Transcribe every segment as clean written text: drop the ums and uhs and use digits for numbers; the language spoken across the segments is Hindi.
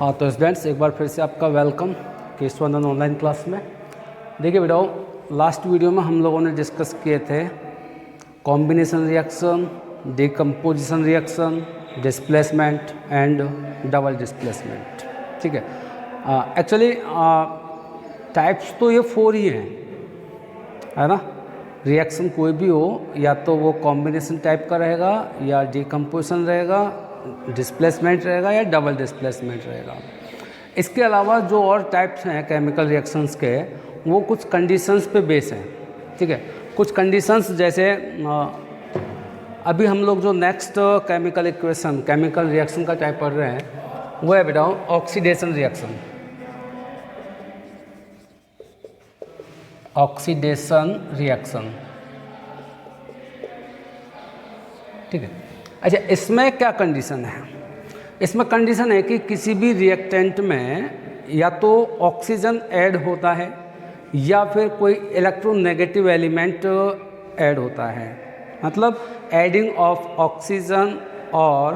हाँ तो स्टूडेंट्स एक बार फिर से आपका वेलकम केशवानंद ऑनलाइन क्लास में। देखिए बेटाओ, लास्ट वीडियो में हम लोगों ने डिस्कस किए थे combination reaction, decomposition reaction, displacement and double displacement. ठीक है, एक्चुअली टाइप्स तो ये 4 ही हैं, है ना। रिएक्शन कोई भी हो, या तो वो कॉम्बिनेशन टाइप का रहेगा, या डिकम्पोजिशन रहेगा, डिस्प्लेसमेंट रहेगा, या डबल डिस्प्लेसमेंट रहेगा। इसके अलावा जो और टाइप्स हैं केमिकल रिएक्शंस के, वो कुछ कंडीशंस पे बेस हैं। ठीक है, कुछ कंडीशंस जैसे अभी हम लोग जो next chemical equation, chemical reaction का टाइप पढ़ रहे हैं, वो है बेटा ऑक्सीडेशन रिएक्शन। ऑक्सीडेशन रिएक्शन, ठीक है। अच्छा, इसमें क्या कंडीशन है? इसमें कंडीशन है कि किसी भी रिएक्टेंट में या तो ऑक्सीजन ऐड होता है या फिर कोई इलेक्ट्रोनेगेटिव एलिमेंट ऐड होता है। मतलब एडिंग ऑफ ऑक्सीजन और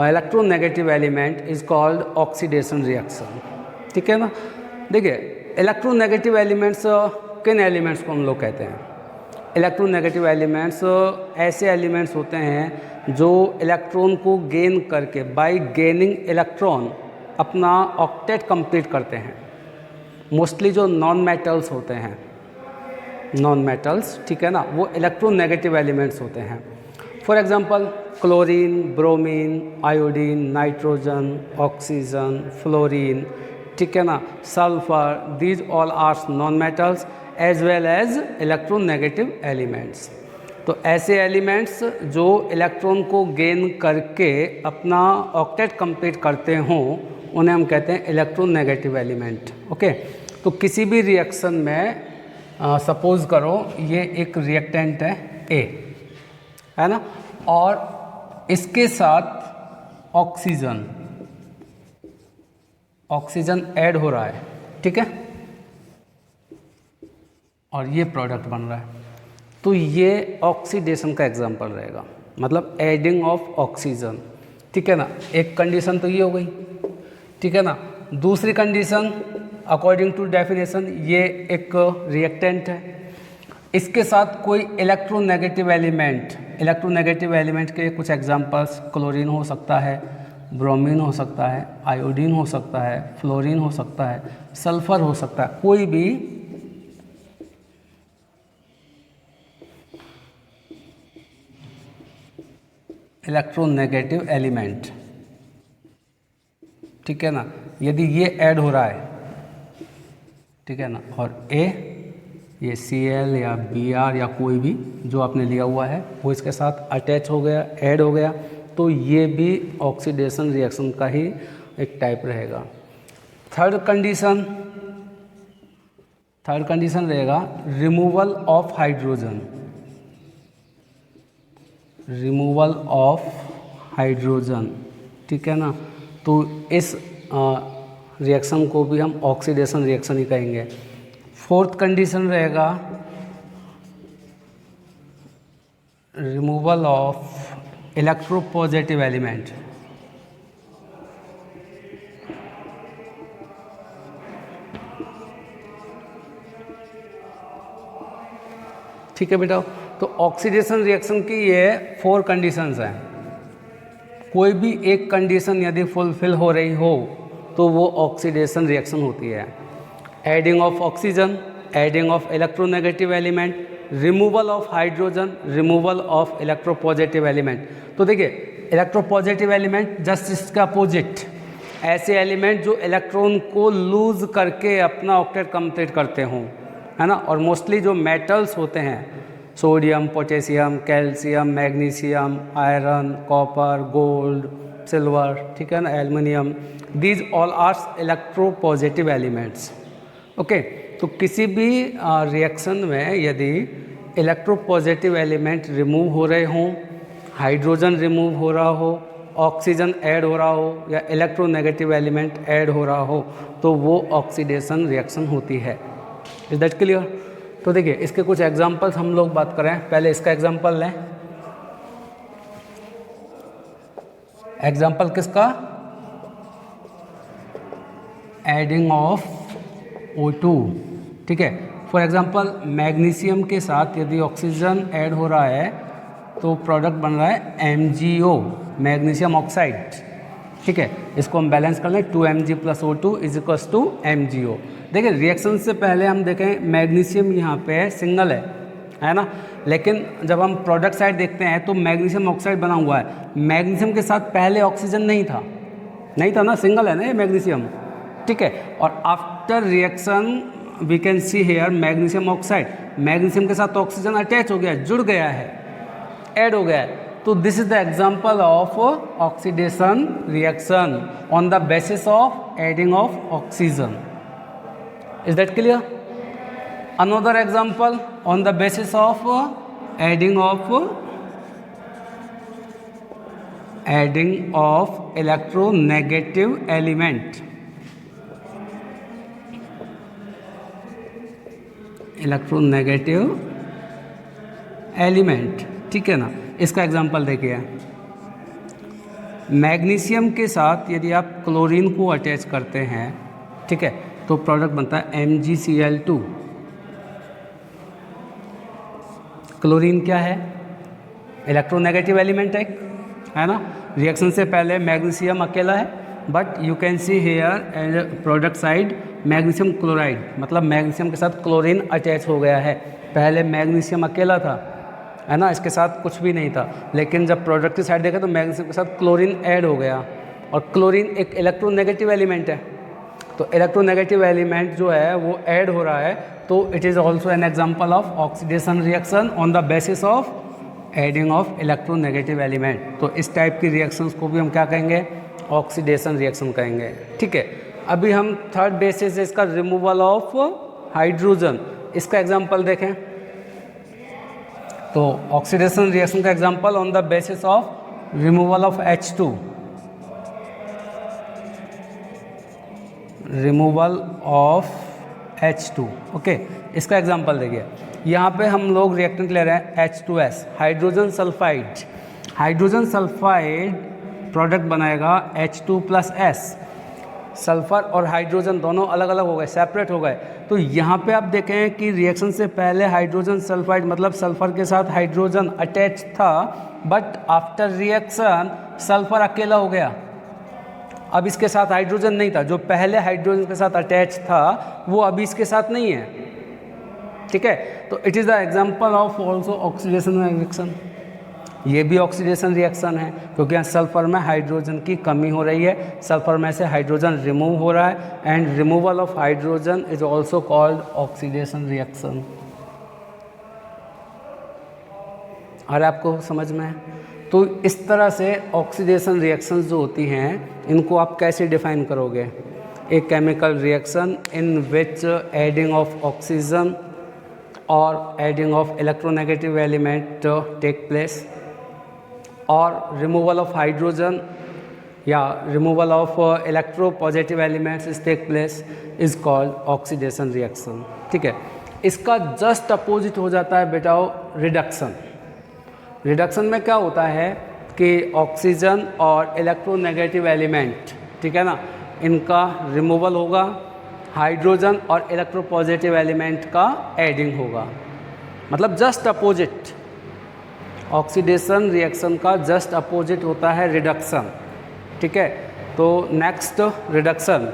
electronegative element is called oxidation reaction. ठीक है ना। देखिए, इलेक्ट्रोनेगेटिव एलिमेंट्स किन एलिमेंट्स को हम लोग कहते हैं? इलेक्ट्रोनेगेटिव एलिमेंट्स ऐसे एलिमेंट्स होते हैं जो इलेक्ट्रॉन को गेन करके, बाय गेनिंग इलेक्ट्रॉन, अपना ऑक्टेट कंप्लीट करते हैं। मोस्टली जो नॉन मेटल्स होते हैं, नॉन मेटल्स, ठीक है ना, वो इलेक्ट्रोनेगेटिव एलिमेंट्स होते हैं। For example chlorine, bromine, iodine, nitrogen, oxygen, fluorine, ठीक है ना, sulphur, these all are non metals as well as electronegative elements. तो ऐसे एलिमेंट्स जो इलेक्ट्रॉन को गेन करके अपना ऑक्टेट कंप्लीट करते हों, उन्हें हम कहते हैं इलेक्ट्रोनेगेटिव एलिमेंट। ओके, तो किसी भी रिएक्शन में सपोज करो ये एक रिएक्टेंट है ए, है ना, और इसके साथ ऑक्सीजन ऐड हो रहा है, ठीक है, और ये प्रोडक्ट बन रहा है। तो ये ऑक्सीडेशन का एग्जांपल रहेगा, मतलब एडिंग ऑफ ऑक्सीजन। ठीक है ना, एक कंडीशन तो ये हो गई, ठीक है ना। दूसरी कंडीशन, अकॉर्डिंग टू डेफिनेशन, ये एक रिएक्टेंट है, इसके साथ कोई इलेक्ट्रोनेगेटिव एलिमेंट के कुछ एग्जांपल्स क्लोरीन हो सकता है, ब्रोमीन हो सकता है, आयोडीन हो सकता है, फ्लोरीन हो सकता है, सल्फर हो सकता है, कोई भी इलेक्ट्रोनेगेटिव एलिमेंट। ठीक है ना, यदि ये ऐड हो रहा है, ठीक है ना, और ये Cl या Br या कोई भी जो आपने लिया हुआ है वो इसके साथ अटैच हो गया, ऐड हो गया, तो ये भी ऑक्सीडेशन रिएक्शन का ही एक टाइप रहेगा। थर्ड कंडीशन रहेगा रिमूवल ऑफ हाइड्रोजन। ठीक है ना, तो इस रिएक्शन को भी हम ऑक्सीडेशन रिएक्शन ही कहेंगे। फोर्थ कंडीशन रहेगा रिमूवल ऑफ इलेक्ट्रोपॉजिटिव एलिमेंट। ठीक है बेटा, तो ऑक्सीडेशन रिएक्शन की ये 4 कंडीशंस हैं। कोई भी एक कंडीशन यदि फुलफिल हो रही हो तो वो ऑक्सीडेशन रिएक्शन होती है। Adding of oxygen, adding of electronegative element, removal of hydrogen, removal of electropositive element. तो देखिए, इलेक्ट्रोपॉजिटिव एलिमेंट जस्ट इसका अपोजिट, ऐसे एलिमेंट जो इलेक्ट्रॉन को लूज करके अपना ऑक्टेट कंप्लीट करते हों, है ना। और मोस्टली जो मेटल्स होते हैं, sodium, potassium, calcium, magnesium, iron, copper, gold, silver, ठीक है ना, aluminium, these all are electropositive elements. Okay, तो किसी भी रिएक्शन में यदि इलेक्ट्रोपॉजिटिव एलिमेंट रिमूव हो रहे हों, हाइड्रोजन रिमूव हो रहा हो, ऑक्सीजन ऐड हो रहा हो, या इलेक्ट्रोनेगेटिव एलिमेंट ऐड हो रहा हो, तो वो ऑक्सीडेशन रिएक्शन होती है। Is that clear? तो देखिए, इसके कुछ एग्जांपल्स हम लोग बात करें। पहले इसका एग्जांपल लें। एग्जांपल किसका? एडिंग ऑफ O2, ठीक है। फॉर एग्जांपल मैग्नीशियम के साथ यदि ऑक्सीजन ऐड हो रहा है तो प्रोडक्ट बन रहा है MgO, मैग्नीशियम ऑक्साइड, ठीक है। इसको हम बैलेंस कर लें, 2Mg + O2 = MgO। देखिए रिएक्शन से पहले हम देखें मैग्नीशियम यहाँ पे सिंगल है ना, लेकिन जब हम प्रोडक्ट साइड देखते हैं तो मैग्नीशियम ऑक्साइड बना हुआ है। मैग्नीशियम के साथ पहले ऑक्सीजन नहीं था ना, सिंगल है ना ये मैग्नीशियम, ठीक है। और after reaction we can see here magnesium oxide, magnesium के साथ ऑक्सीजन अटैच हो गया, जुड़ गया है, ऐड हो गया है। तो this is the example of oxidation reaction on the basis of adding of oxygen. Is that clear? Another example on the basis of adding of electronegative element, ठीक है ना। इसका एग्जांपल देखिए, मैग्नीशियम के साथ यदि आप क्लोरीन को अटैच करते हैं, ठीक है, तो प्रोडक्ट बनता है MgCl2। क्लोरीन क्या है? इलेक्ट्रोनेगेटिव एलिमेंट है ना। रिएक्शन से पहले मैग्नीशियम अकेला है, but you can see here end product side magnesium chloride, मतलब मैग्नीशियम के साथ क्लोरीन अटैच हो गया है। पहले मैग्नीशियम अकेला था, है ना, इसके साथ कुछ भी नहीं था, लेकिन जब प्रोडक्ट की साइड देखा तो मैग्नीशियम के साथ क्लोरीन ऐड हो गया, और क्लोरीन एक इलेक्ट्रोनेगेटिव एलिमेंट है। तो इलेक्ट्रोनेगेटिव एलिमेंट जो है वो ऐड हो रहा है, तो it is also an example of oxidation reaction on the basis of adding of electronegative element. तो इस टाइप की रिएक्शंस को भी हम क्या कहेंगे? ऑक्सीडेशन रिएक्शन कहेंगे, ठीक है। अभी हम थर्ड बेसिस है इसका रिमूवल ऑफ हाइड्रोजन, इसका एग्जाम्पल देखें। तो ऑक्सीडेशन रिएक्शन का example on the basis of removal of H2, removal of H2, okay. इसका एग्जांपल देखिए, यहाँ पे हम लोग रिएक्टेंट ले रहे हैं H2S, hydrogen sulphide. Hydrogen sulphide product बनाएगा H2 + S। सल्फर और हाइड्रोजन दोनों अलग अलग हो गए, सेपरेट हो गए। तो यहाँ पे आप देखें कि रिएक्शन से पहले हाइड्रोजन सल्फाइड मतलब सल्फर के साथ हाइड्रोजन अटैच था, बट आफ्टर रिएक्शन सल्फर अकेला हो गया। अब इसके साथ हाइड्रोजन नहीं था, जो पहले हाइड्रोजन के साथ अटैच था वो अभी इसके साथ नहीं है, ठीक है। तो it is the example of also oxidation reaction. ये भी ऑक्सीडेशन रिएक्शन है, क्योंकि यहाँ सल्फर में हाइड्रोजन की कमी हो रही है, सल्फर में से हाइड्रोजन रिमूव हो रहा है, and removal of hydrogen is also called oxidation reaction. और आपको समझ में है? तो इस तरह से ऑक्सीडेशन रिएक्शंस जो होती हैं इनको आप कैसे डिफाइन करोगे? एक chemical reaction in which adding of oxygen और adding of electronegative element take place, और रिमूवल ऑफ हाइड्रोजन या removal of electropositive elements is take place is called oxidation reaction, ठीक है। इसका जस्ट अपोजिट हो जाता है बेटा रिडक्शन। रिडक्शन में क्या होता है कि ऑक्सीजन और इलेक्ट्रोनेगेटिव एलिमेंट, ठीक है ना, इनका रिमूवल होगा, हाइड्रोजन और इलेक्ट्रोपॉजिटिव एलिमेंट का एडिंग होगा, मतलब जस्ट अपोजिट। ऑक्सीडेशन रिएक्शन का जस्ट अपोजिट होता है रिडक्शन, ठीक है। तो नेक्स्ट रिडक्शन।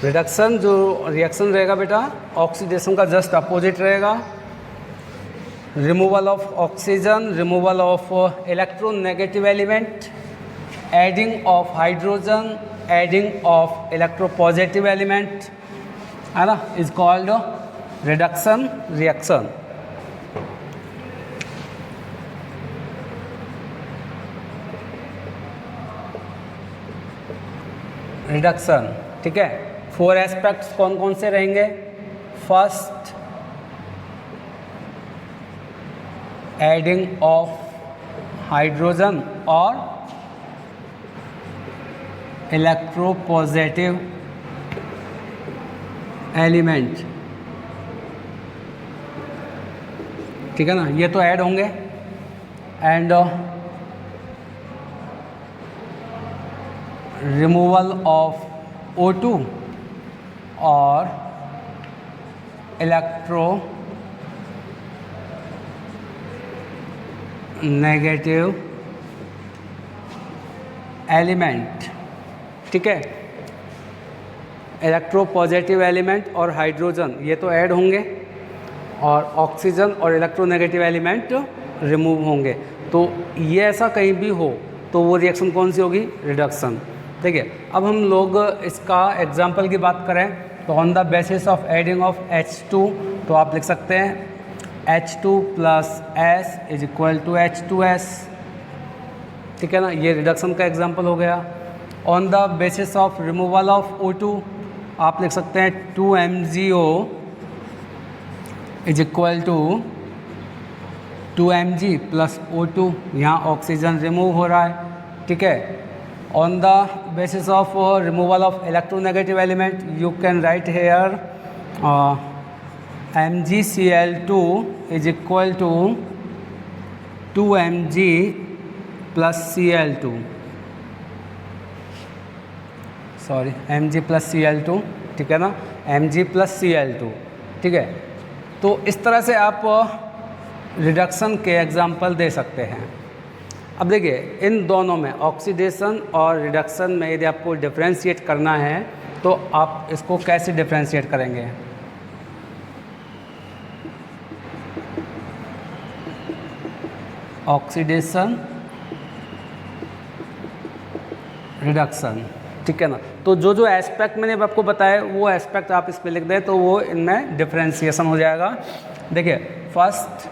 रिडक्शन जो रिएक्शन रहेगा बेटा ऑक्सीडेशन का जस्ट अपोजिट रहेगा। Removal of oxygen, removal of electronegative element, adding of hydrogen, adding of electropositive element, है ना, is called reduction reaction. Reduction, ठीक है। 4 एस्पेक्ट्स कौन कौन से रहेंगे? फर्स्ट, एडिंग ऑफ हाइड्रोजन और इलेक्ट्रोपॉजिटिव एलिमेंट, ठीक है ना, ये तो ऐड होंगे। एंड रिमूवल ऑफ O2 और इलेक्ट्रो नेगेटिव एलिमेंट। ठीक है, इलेक्ट्रो पॉजिटिव एलिमेंट और हाइड्रोजन ये तो ऐड होंगे और ऑक्सीजन और इलेक्ट्रोनेगेटिव एलिमेंट रिमूव होंगे। तो ये ऐसा कहीं भी हो तो वो रिएक्शन कौन सी होगी? रिडक्शन। ठीक है, अब हम लोग इसका एग्जांपल की बात करें तो on the basis of adding of H2 तो आप लिख सकते हैं H2 plus S is equal to H2S। ठीक है ना, ये रिडक्शन का एग्जांपल हो गया। On the basis of removal of O2 आप लिख सकते हैं 2MgO is equal to 2Mg plus O2, यहाँ ऑक्सीजन रिमूव हो रहा है। ठीक है, on the basis of removal of electronegative element you can write here MgCl2 is equal to 2Mg plus Cl2, sorry Mg plus Cl2। ठीक है ना, Mg प्लस Cl2। ठीक है, तो इस तरह से आप रिडक्शन के एग्जाम्पल दे सकते हैं। अब देखिए इन दोनों में ऑक्सीडेशन और रिडक्शन में यदि आपको डिफरेंशिएट करना है तो आप इसको कैसे डिफरेंशिएट करेंगे? Oxidation, reduction. ठीक है ना, तो जो जो एस्पेक्ट मैंने आपको बताया वो एस्पेक्ट आप इस पे लिख दें तो वो इनमें डिफरेंशिएशन हो जाएगा। देखिए फर्स्ट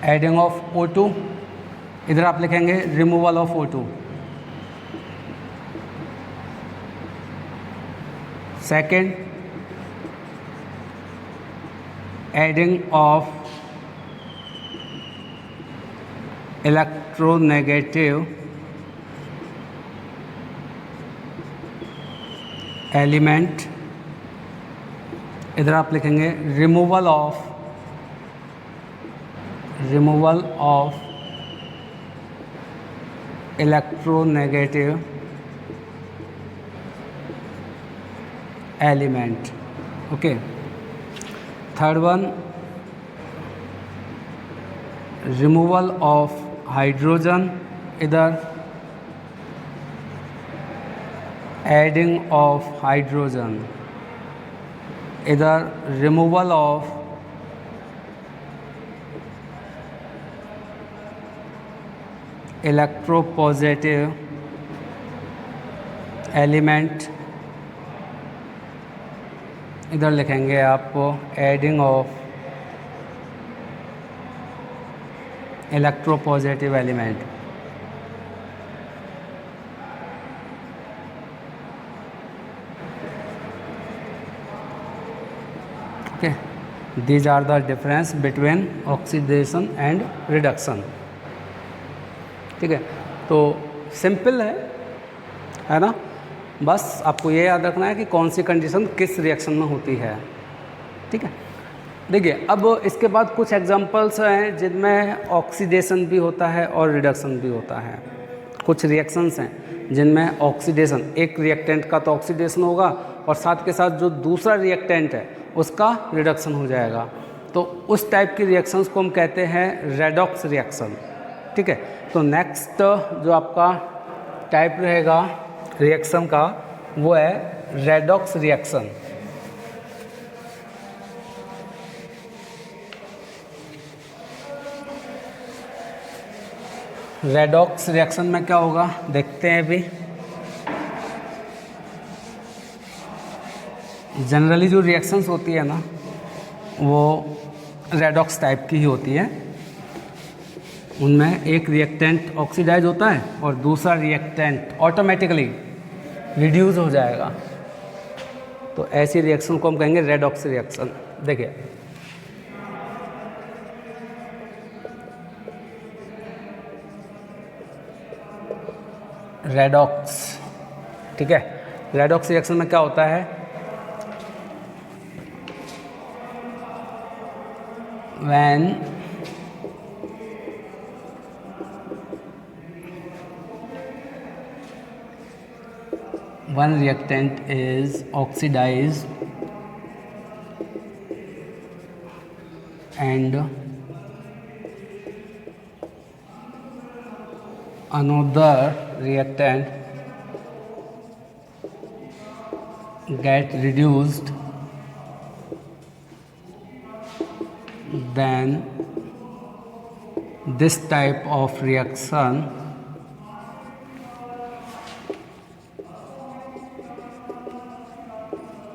एडिंग ऑफ O2, इधर आप लिखेंगे removal of O2। Second adding of electronegative element, इधर आप लिखेंगे removal of electronegative element. Okay, third one removal of hydrogen, इधर एडिंग ऑफ हाइड्रोजन, इधर रिमूवल ऑफ इलेक्ट्रोपॉजिटिव एलिमेंट, इधर लिखेंगे आप adding of electropositive element. Okay, these are the difference between oxidation and reduction. ठीक है, तो सिंपल है ना, बस आपको ये याद रखना है कि कौन सी कंडीशन किस रिएक्शन में होती है। ठीक है, देखिए अब इसके बाद कुछ एग्जांपल्स हैं जिनमें ऑक्सीडेशन भी होता है और रिडक्शन भी होता है। कुछ रिएक्शंस हैं जिनमें ऑक्सीडेशन, एक रिएक्टेंट का तो ऑक्सीडेशन होगा और साथ के साथ जो दूसरा रिएक्टेंट है उसका रिडक्शन हो जाएगा। तो उस टाइप की रिएक्शंस को हम कहते हैं रेडॉक्स रिएक्शन। ठीक है, तो नेक्स्ट जो आपका टाइप रहेगा रिएक्शन का वो है रेडॉक्स रिएक्शन। रेडॉक्स रिएक्शन में क्या होगा देखते हैं अभी। जनरली जो रिएक्शंस होती है ना वो रेडॉक्स टाइप की ही होती है। उनमें एक रिएक्टेंट ऑक्सीडाइज होता है और दूसरा रिएक्टेंट ऑटोमेटिकली रिड्यूस हो जाएगा। तो ऐसी रिएक्शन को हम कहेंगे रेडॉक्स रिएक्शन। देखिए रेडॉक्स, ठीक है, रेडॉक्स रिएक्शन में क्या होता है, when one reactant is oxidized and another reactant get reduced, then this type of reaction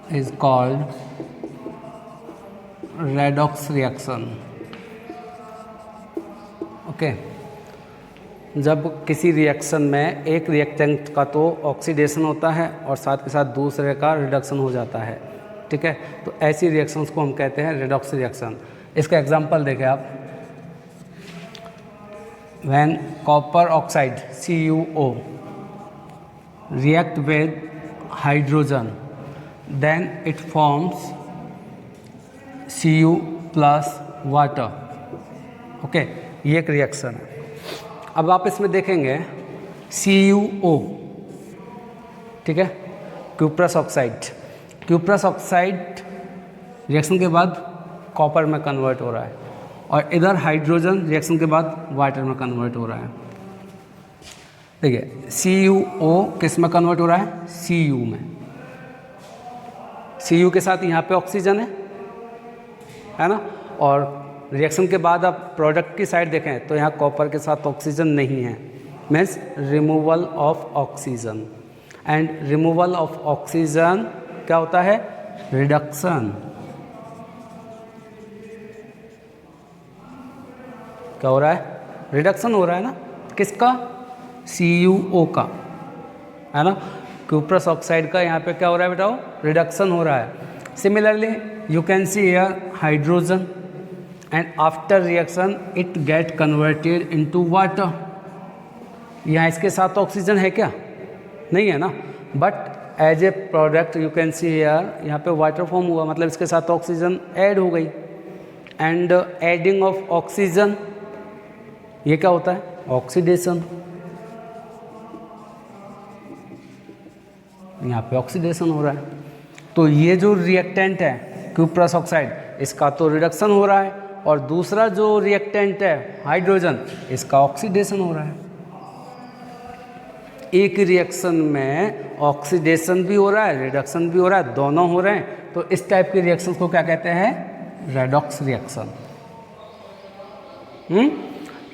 is called redox reaction. Okay जब किसी रिएक्शन में एक रिएक्टेंट का तो ऑक्सीडेशन होता है और साथ के साथ दूसरे का रिडक्शन हो जाता है, ठीक है, तो ऐसी रिएक्शंस को हम कहते हैं रेडॉक्स रिएक्शन। इसका एग्जांपल देखें आप, when copper oxide CuO react with hydrogen then it forms Cu plus water। Okay ये एक रिएक्शन है। अब आप इसमें देखेंगे CuO, ठीक है, क्यूप्रस ऑक्साइड रिएक्शन के बाद कॉपर में कन्वर्ट हो रहा है और इधर हाइड्रोजन रिएक्शन के बाद वाटर में कन्वर्ट हो रहा है। देखिए CuO किस में कन्वर्ट हो रहा है, Cu में। Cu के साथ यहाँ पे ऑक्सीजन है ना, और रिएक्शन के बाद आप प्रोडक्ट की साइड देखें तो यहाँ कॉपर के साथ ऑक्सीजन नहीं है, means removal of oxygen. And removal of oxygen क्या होता है, रिडक्शन। क्या हो रहा है, रिडक्शन हो रहा है ना, किसका, CuO का, है ना। क्यूप्रस ऑक्साइड का यहाँ पे क्या हो रहा है बेटाओ, रिडक्शन हो रहा है। Similarly you can see here hydrogen and after reaction it get converted into water. यहाँ इसके साथ ऑक्सीजन है क्या, नहीं है ना, but as a product you can see here यहाँ पे वाटर फॉर्म हुआ, मतलब इसके साथ ऑक्सीजन ऐड हो गई। एंड एडिंग ऑफ ऑक्सीजन ये क्या होता है, ऑक्सीडेशन। यहाँ पे ऑक्सीडेशन हो रहा है, तो ये जो रिएक्टेंट है क्यूप्रस ऑक्साइड, इसका तो रिडक्शन हो रहा है और दूसरा जो रिएक्टेंट है हाइड्रोजन, इसका ऑक्सीडेशन हो रहा है। एक रिएक्शन में ऑक्सीडेशन भी हो रहा है, रिडक्शन भी हो रहा है, दोनों हो रहे हैं, तो इस टाइप के रिएक्शंस को क्या कहते हैं, रेडॉक्स रिएक्शन।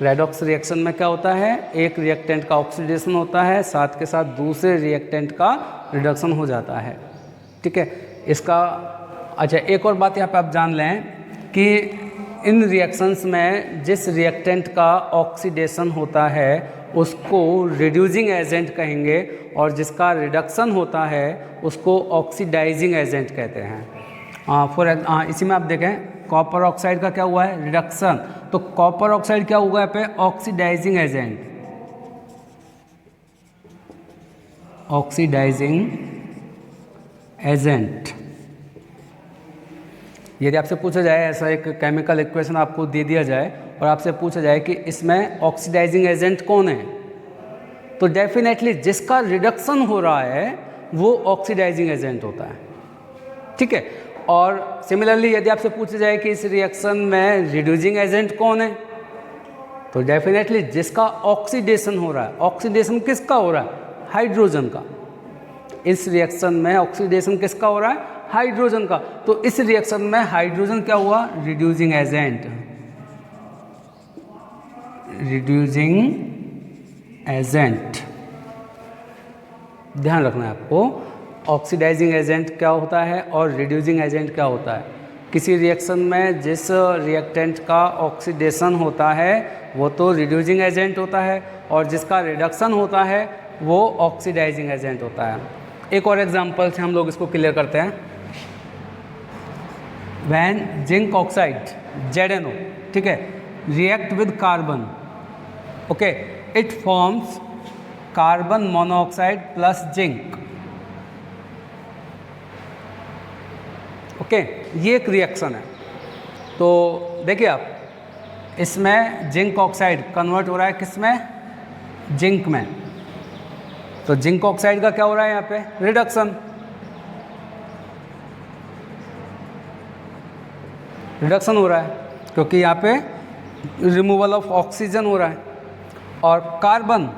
रेडॉक्स रिएक्शन में क्या होता है, एक रिएक्टेंट का ऑक्सीडेशन होता है, साथ के साथ दूसरे रिएक्टेंट का रिडक्शन हो जाता है, ठीक है। इसका अच्छा एक और बात यहाँ पे आप जान लें कि इन रिएक्शंस में जिस रिएक्टेंट का ऑक्सीडेशन होता है उसको रिड्यूसिंग एजेंट कहेंगे और जिसका रिडक्शन होता है उसको ऑक्सीडाइजिंग एजेंट कहते हैं। इसी में आप देखें कॉपर ऑक्साइड का क्या हुआ है, रिडक्शन, तो कॉपर ऑक्साइड क्या हुआ है पे, ऑक्सीडाइजिंग एजेंट। Oxidising agent. यदि आपसे पूछा जाए, ऐसा एक केमिकल इक्वेशन आपको दे दिया जाए और आपसे पूछा जाए कि इसमें ऑक्सीडाइजिंग एजेंट कौन है, तो डेफिनेटली जिसका रिडक्शन हो रहा है वो ऑक्सीडाइजिंग एजेंट होता है, ठीक है। और सिमिलरली यदि आपसे पूछा जाए कि इस रिएक्शन में रिड्यूसिंग एजेंट कौन है, तो डेफिनेटली जिसका ऑक्सीडेशन हो रहा है। ऑक्सीडेशन किसका हो रहा है, हाइड्रोजन का। इस रिएक्शन में ऑक्सीडेशन किसका हो रहा है, हाइड्रोजन का, तो इस रिएक्शन में हाइड्रोजन क्या हुआ, रिड्यूसिंग एजेंट। रिड्यूसिंग एजेंट, ध्यान रखना है आपको, ऑक्सीडाइजिंग एजेंट क्या होता है और रिड्यूसिंग एजेंट क्या होता है। किसी रिएक्शन में जिस रिएक्टेंट का ऑक्सीडेशन होता है वो तो रिड्यूसिंग एजेंट होता है और जिसका रिडक्शन होता है वो ऑक्सीडाइजिंग एजेंट होता है। एक और एग्जांपल से हम लोग इसको क्लियर करते हैं। व्हेन जिंक ऑक्साइड ZnO, ठीक है, react with carbon, okay, it forms carbon monoxide plus zinc, okay, ये एक रिएक्शन है। तो देखिए आप इसमें जिंक ऑक्साइड कन्वर्ट हो रहा है किस में, जिंक में। तो जिंक ऑक्साइड का क्या हो रहा है यहाँ पे, रिडक्शन। रिडक्शन हो रहा है क्योंकि यहाँ पे रिमूवल ऑफ ऑक्सीजन हो रहा है। और कार्बन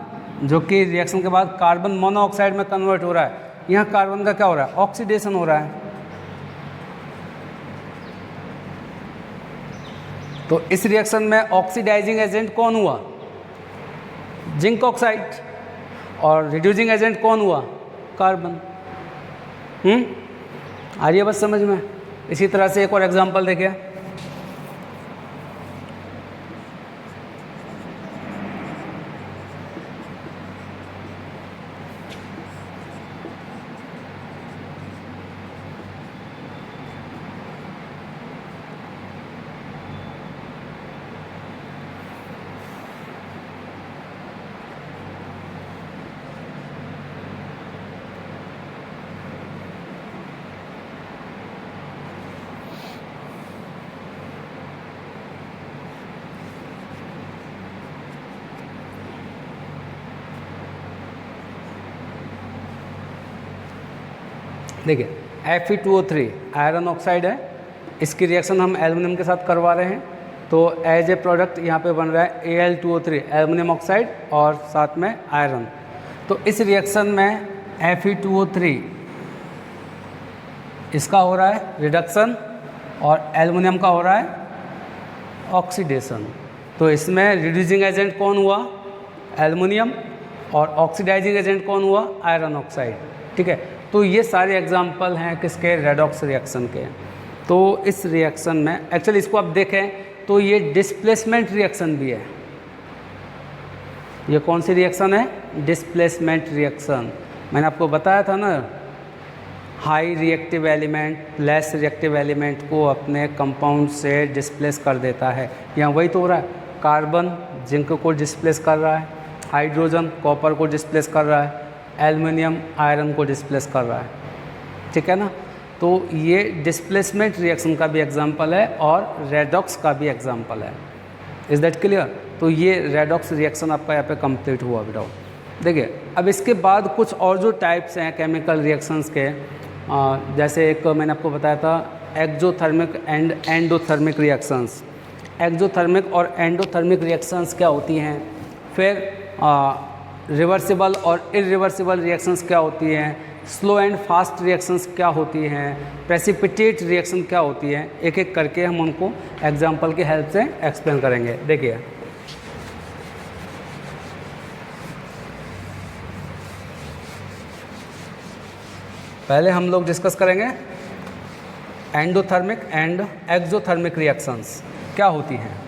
जो कि रिएक्शन के बाद कार्बन मोनोऑक्साइड में कन्वर्ट हो रहा है, यहाँ कार्बन का क्या हो रहा है, ऑक्सीडेशन हो रहा है। तो इस रिएक्शन में ऑक्सीडाइजिंग एजेंट कौन हुआ, जिंक ऑक्साइड, और रिड्यूसिंग एजेंट कौन हुआ, कार्बन। आ रही है बस समझ में। इसी तरह से एक और एग्जांपल देखिए, देखिए Fe2O3 आयरन ऑक्साइड है, इसकी रिएक्शन हम एल्युमिनियम के साथ करवा रहे हैं। तो एज ए प्रोडक्ट यहाँ पे बन रहा है Al2O3 एल्युमिनियम ऑक्साइड और साथ में आयरन। तो इस रिएक्शन में Fe2O3 इसका हो रहा है रिडक्शन और एल्युमिनियम का हो रहा है ऑक्सीडेशन। तो इसमें रिड्यूसिंग एजेंट कौन हुआ, एल्युमिनियम, और ऑक्सीडाइजिंग एजेंट कौन हुआ, आयरन ऑक्साइड। ठीक है, तो ये सारे एग्जाम्पल हैं किसके, रेडॉक्स रिएक्शन के। तो इस रिएक्शन में एक्चुअली इसको आप देखें तो ये डिस्प्लेसमेंट रिएक्शन भी है। ये कौन सी रिएक्शन है, डिस्प्लेसमेंट रिएक्शन। मैंने आपको बताया था ना, high reactive element less reactive element को अपने कंपाउंड से डिस्प्लेस कर देता है। यहाँ वही तो हो रहा है, कार्बन जिंक को डिस्प्लेस कर रहा है, हाइड्रोजन कॉपर को डिस्प्लेस कर रहा है, एल्युमिनियम आयरन को डिस्प्लेस कर रहा है। ठीक है ना। तो ये डिस्प्लेसमेंट रिएक्शन का भी एग्जांपल है और रेडॉक्स का भी एग्जांपल है। Is that clear. तो ये रेडॉक्स रिएक्शन आपका यहाँ पे कंप्लीट हुआ बेटा। देखिए अब इसके बाद कुछ और जो टाइप्स हैं केमिकल रिएक्शंस के, जैसे एक मैंने आपको बताया था exothermic and endothermic reactions. Exothermic और एंडोथर्मिक रिएक्शंस क्या होती हैं, फिर रिवर्सिबल और इरिवर्सिबल रिएक्शंस क्या होती हैं, स्लो एंड फास्ट रिएक्शंस क्या होती हैं, प्रेसिपिटेट रिएक्शन क्या होती है, एक एक करके हम उनको एग्जांपल की हेल्प से एक्सप्लेन करेंगे। देखिए पहले हम लोग डिस्कस करेंगे एंडोथर्मिक एंड एक्सोथर्मिक रिएक्शंस क्या होती हैं।